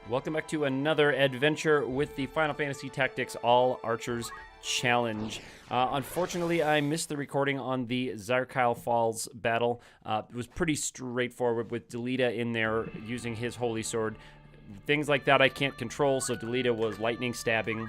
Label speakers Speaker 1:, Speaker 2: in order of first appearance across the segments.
Speaker 1: Welcome back to another adventure with the Final Fantasy Tactics All Archers Challenge. Unfortunately, I missed the recording on the Zarkyle Falls battle. It was pretty straightforward with Delita in there using his Holy Sword. Things like that I can't control, so Delita was lightning stabbing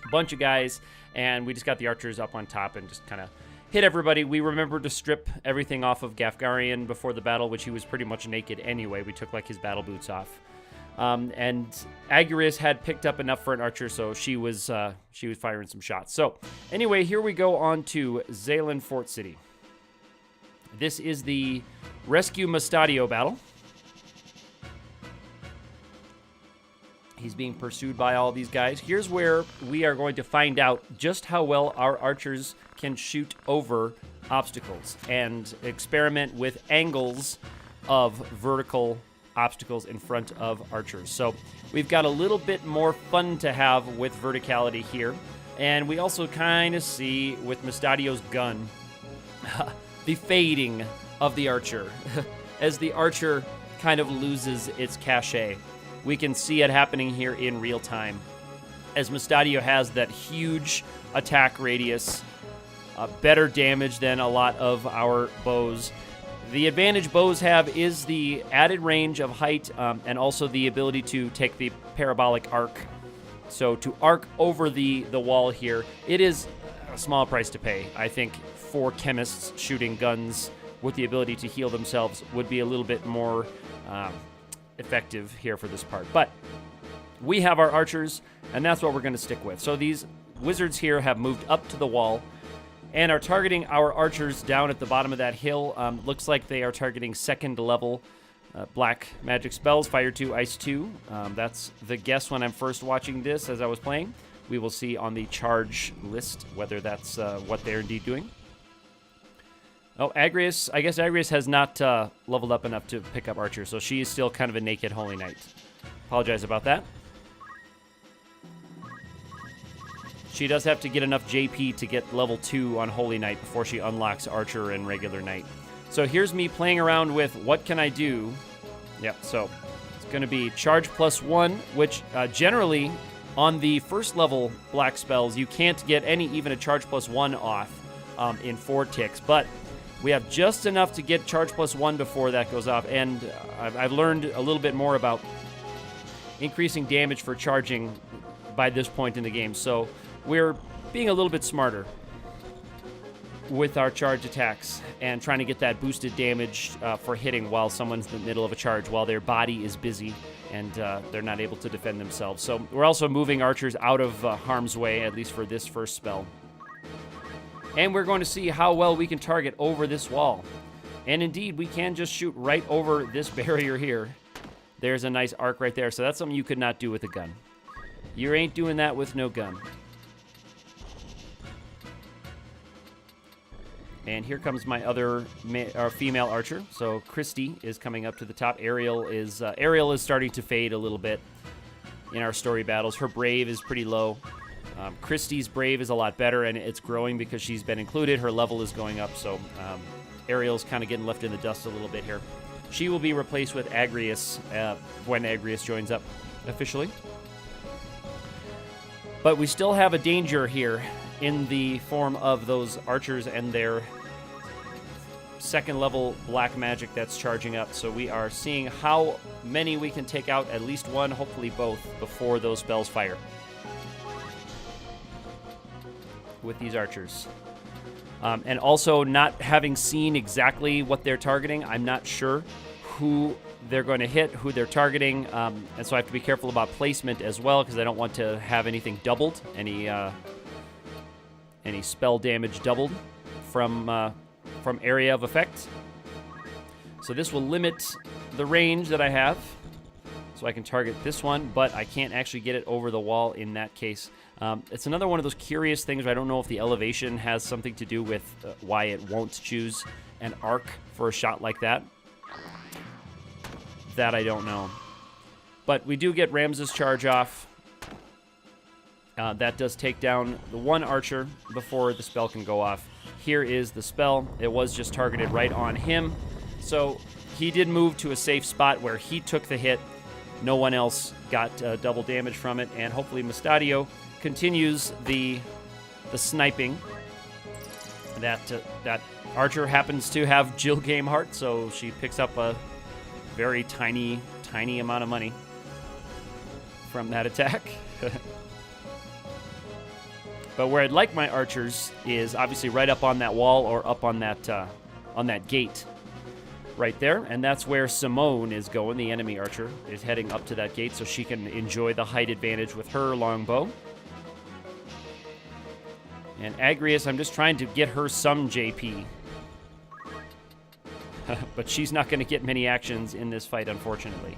Speaker 1: a bunch of guys, and we just got the archers up on top and just kind of hit everybody. We remembered to strip everything off of Gafgarian before the battle, which he was pretty much naked anyway. We took like his battle boots off. And Agrias had picked up enough for an archer, so she was firing some shots. So anyway, here we go on to Zaland Fort City. This is the Rescue Mustadio battle. He's being pursued by all these guys. Here's where we are going to find out just how well our archers can shoot over obstacles and experiment with angles of vertical obstacles in front of archers. So we've got a little bit more fun to have with verticality here. And we also kind of see with Mustadio's gun the fading of the archer. As the archer kind of loses its cachet. We can see it happening here in real time. As Mustadio has that huge attack radius, better damage than a lot of our bows. The advantage bows have is the added range of height and also the ability to take the parabolic arc. So to arc over the wall here, it is a small price to pay. I think for chemists shooting guns with the ability to heal themselves would be a little bit more effective here for this part. But we have our archers, and that's what we're going to stick with. So these wizards here have moved up to the wall and are targeting our archers down at the bottom of that hill. Looks like they are targeting second level black magic spells, Fire 2, Ice 2. That's the guess when I'm first watching this as I was playing. We will see on the charge list whether that's what they're indeed doing. Oh, Agrias. I guess Agrias has not leveled up enough to pick up archer, so she is still kind of a naked Holy Knight. Apologize about that. She does have to get enough JP to get level 2 on Holy Knight before she unlocks Archer and regular Knight. So here's me playing around with what can I do. Yep, so it's going to be charge +1, which generally on the first level black spells, you can't get even a charge +1 off in 4 ticks. But we have just enough to get charge +1 before that goes off. And I've learned a little bit more about increasing damage for charging by this point in the game. So we're being a little bit smarter with our charge attacks and trying to get that boosted damage for hitting while someone's in the middle of a charge, while their body is busy and they're not able to defend themselves. So we're also moving archers out of harm's way, at least for this first spell. And we're going to see how well we can target over this wall. And indeed, we can just shoot right over this barrier here. There's a nice arc right there. So that's something you could not do with a gun. You ain't doing that with no gun. And here comes my other female archer. So Christy is coming up to the top. Ariel is starting to fade a little bit in our story battles. Her brave is pretty low. Christy's brave is a lot better, and it's growing because she's been included. Her level is going up, so Ariel's kind of getting left in the dust a little bit here. She will be replaced with Agrias when Agrias joins up officially. But we still have a danger here in the form of those archers and their second level black magic that's charging up. So we are seeing how many we can take out, at least one, hopefully both, before those spells fire with these archers. And also not having seen exactly what they're targeting, I'm not sure who they're going to hit, who they're targeting, and so I have to be careful about placement as well, because I don't want to have anything doubled, any spell damage doubled from area of effect. So this will limit the range that I have, so I can target this one, but I can't actually get it over the wall in that case. It's another one of those curious things where I don't know if the elevation has something to do with why it won't choose an arc for a shot like that. That I don't know. But we do get Ramses' charge off. That does take down the one archer before the spell can go off. Here is the spell. It was just targeted right on him. So he did move to a safe spot where he took the hit. No one else got double damage from it, and hopefully Mustadio continues the sniping. That archer happens to have Jill Game Heart, so she picks up a very tiny amount of money from that attack. But where I'd like my archers is obviously right up on that wall or up on that gate right there, and that's where Simone is going. The enemy archer is heading up to that gate so she can enjoy the height advantage with her longbow. And Agrias, I'm just trying to get her some JP. But she's not going to get many actions in this fight, unfortunately.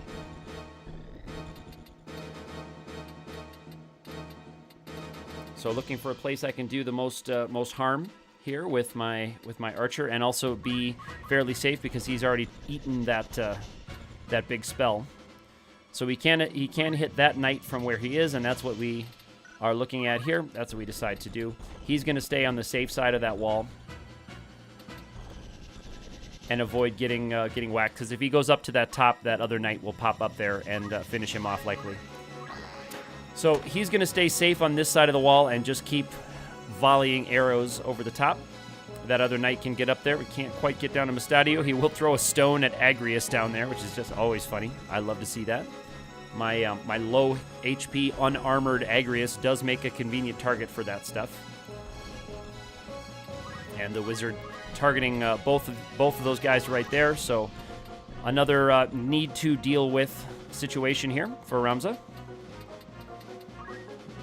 Speaker 1: So looking for a place I can do the most harm here with my archer, and also be fairly safe because he's already eaten that big spell. So he can hit that knight from where he is, and that's what we are looking at here. That's what we decide to do. He's going to stay on the safe side of that wall and avoid getting whacked, because if he goes up to that top, that other knight will pop up there and finish him off likely. So he's going to stay safe on this side of the wall and just keep volleying arrows over the top. That other knight can get up there. We can't quite get down to Mustadio. He will throw a stone at Agrias down there, which is just always funny. I love to see that. My low HP, unarmored Agrias does make a convenient target for that stuff. And the wizard targeting both of those guys right there. So another need to deal with situation here for Ramza.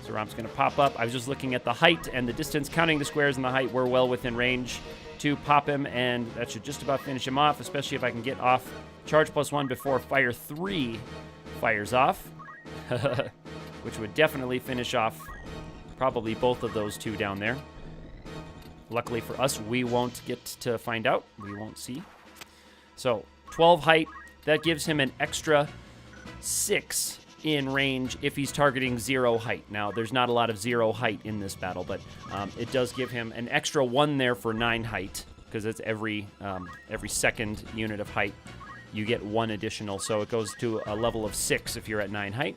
Speaker 1: So Ram's going to pop up. I was just looking at the height and the distance, counting the squares and the height. We're well within range to pop him, and that should just about finish him off, especially if I can get off charge +1 before fire 3 fires off, which would definitely finish off probably both of those two down there. Luckily for us, we won't get to find out. We won't see. So 12 height, that gives him an extra 6 in range if he's targeting 0 height. Now, there's not a lot of 0 height in this battle, but it does give him an extra 1 there for 9 height, because it's every second unit of height you get 1 additional, so it goes to a level of 6 if you're at 9 height.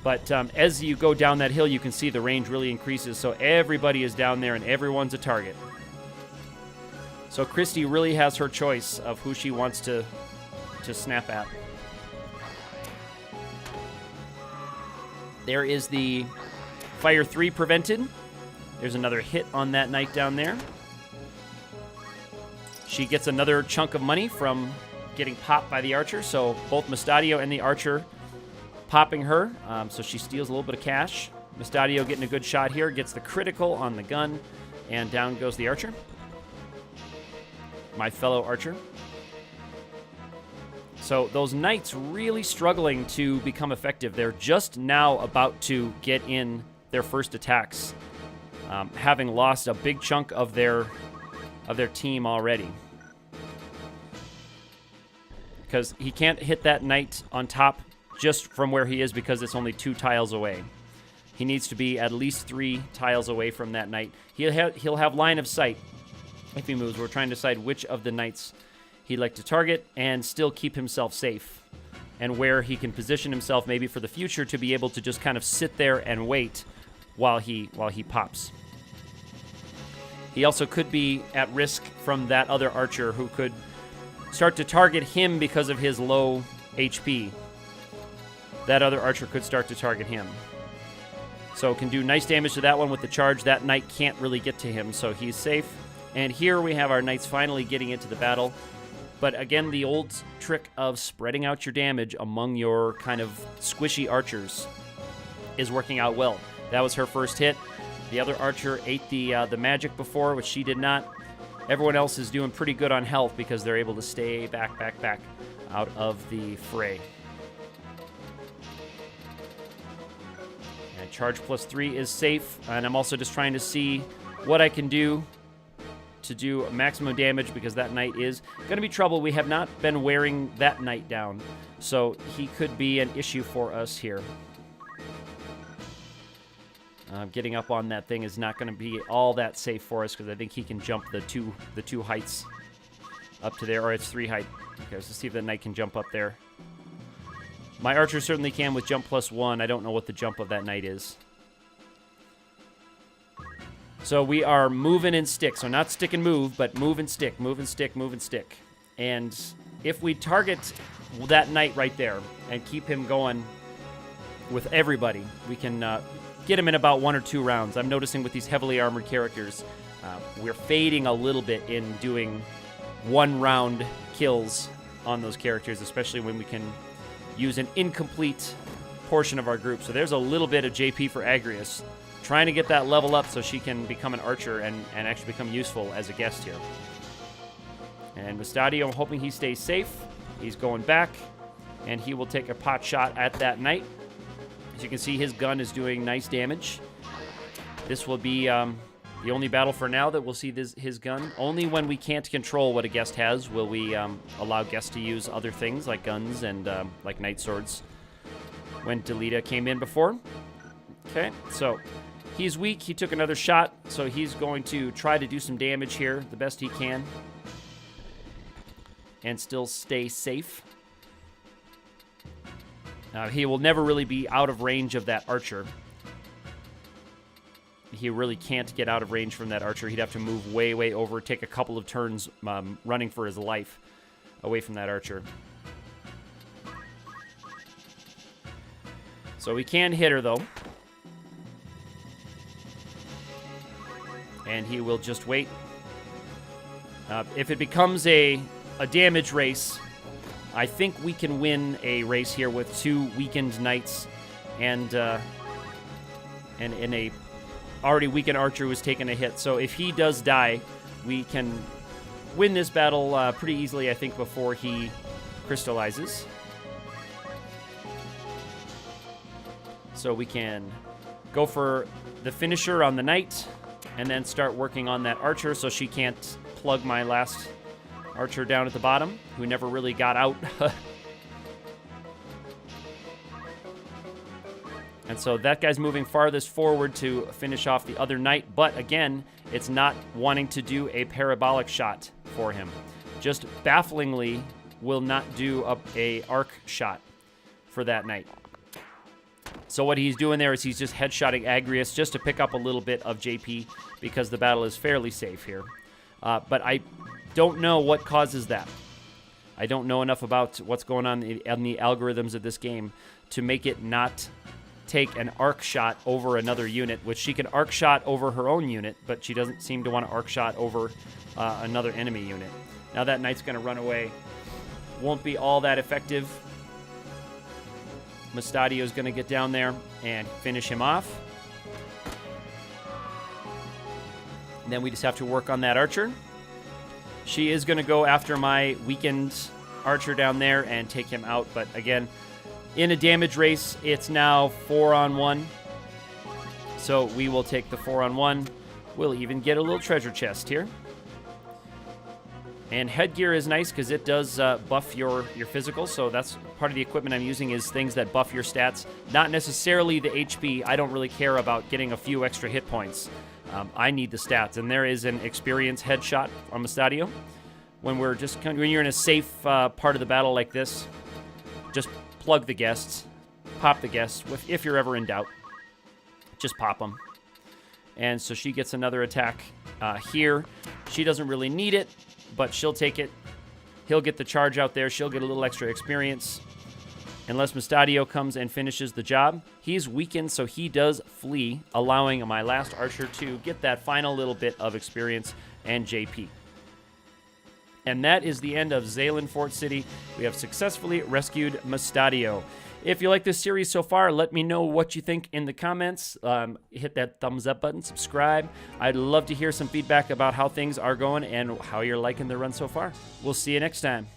Speaker 1: But as you go down that hill, you can see the range really increases, so everybody is down there and everyone's a target. So Christy really has her choice of who she wants to snap at. There is the fire 3 prevented. There's another hit on that knight down there. She gets another chunk of money from getting popped by the archer, so both Mustadio and the archer popping her, so she steals a little bit of cash. Mustadio getting a good shot here, gets the critical on the gun, and down goes the archer. My fellow archer. So those knights really struggling to become effective. They're just now about to get in their first attacks, having lost a big chunk of their team already. Because he can't hit that knight on top just from where he is because it's only 2 tiles away. He needs to be at least 3 tiles away from that knight. He'll have line of sight if he moves. We're trying to decide which of the knights he'd like to target and still keep himself safe, and where he can position himself maybe for the future to be able to just kind of sit there and wait while he pops. He also could be at risk from that other archer who could start to target him because of his low HP. That other archer could start to target him. So can do nice damage to that one with the charge. That knight can't really get to him, so he's safe. And here we have our knights finally getting into the battle. But again, the old trick of spreading out your damage among your kind of squishy archers is working out well. That was her first hit. The other archer ate the magic before, which she did not. Everyone else is doing pretty good on health because they're able to stay back out of the fray. And charge +3 is safe, and I'm also just trying to see what I can do to do maximum damage because that knight is going to be trouble. We have not been wearing that knight down, so he could be an issue for us here. Getting up on that thing is not going to be all that safe for us because I think he can jump the two heights up to there, or it's 3 height. Okay, let's see if that knight can jump up there. My archer certainly can with jump +1. I don't know what the jump of that knight is. So we are move and stick. So not stick and move, but move and stick, move and stick, move and stick. And if we target that knight right there and keep him going with everybody, we can get him in about 1 or 2 rounds. I'm noticing with these heavily armored characters, we're fading a little bit in doing 1-round kills on those characters, especially when we can use an incomplete portion of our group. So there's a little bit of JP for Agrius, trying to get that level up so she can become an archer and actually become useful as a guest here. And Mustadio, I'm hoping he stays safe. He's going back, and he will take a pot shot at that knight. As you can see, his gun is doing nice damage. This will be the only battle for now that we'll see his gun. Only when we can't control what a guest has will we allow guests to use other things like guns and like knight swords. When Delita came in before. Okay, so he's weak. He took another shot, so he's going to try to do some damage here the best he can and still stay safe. He will never really be out of range of that archer. He really can't get out of range from that archer. He'd have to move way, way over, take a couple of turns running for his life away from that archer. So we can hit her, though. And he will just wait. If it becomes a damage race, I think we can win a race here with 2 weakened knights and a already weakened archer who's taken a hit. So if he does die, we can win this battle pretty easily, I think, before he crystallizes. So we can go for the finisher on the knight and then start working on that archer so she can't plug my last archer down at the bottom, who never really got out. And so that guy's moving farthest forward to finish off the other knight, but again, it's not wanting to do a parabolic shot for him. Just bafflingly will not do a arc shot for that knight. So what he's doing there is he's just headshotting Agrius just to pick up a little bit of JP because the battle is fairly safe here. But I don't know what causes that. I don't know enough about what's going on in the algorithms of this game to make it not take an arc shot over another unit, which she can arc shot over her own unit, but she doesn't seem to want to arc shot over another enemy unit. Now that knight's going to run away. Won't be all that effective. Mustadio's going to get down there and finish him off. And then we just have to work on that archer. She is going to go after my weakened archer down there and take him out. But again, in a damage race, it's now 4-on-1. So we will take the 4-on-1. We'll even get a little treasure chest here. And headgear is nice because it does buff your physical, so that's part of the equipment I'm using is things that buff your stats. Not necessarily the HP. I don't really care about getting a few extra hit points. I need the stats, and there is an experience headshot on Mustadio. When you're in a safe part of the battle like this, just plug the guests, pop the guests. If you're ever in doubt, just pop them. And so she gets another attack here. She doesn't really need it, but she'll take it. He'll get the charge out there. She'll get a little extra experience. Unless Mustadio comes and finishes the job. He's weakened, so he does flee, allowing my last archer to get that final little bit of experience and JP. And that is the end of Zaland Fort City. We have successfully rescued Mustadio. If you like this series so far, let me know what you think in the comments. Hit that thumbs up button, subscribe. I'd love to hear some feedback about how things are going and how you're liking the run so far. We'll see you next time.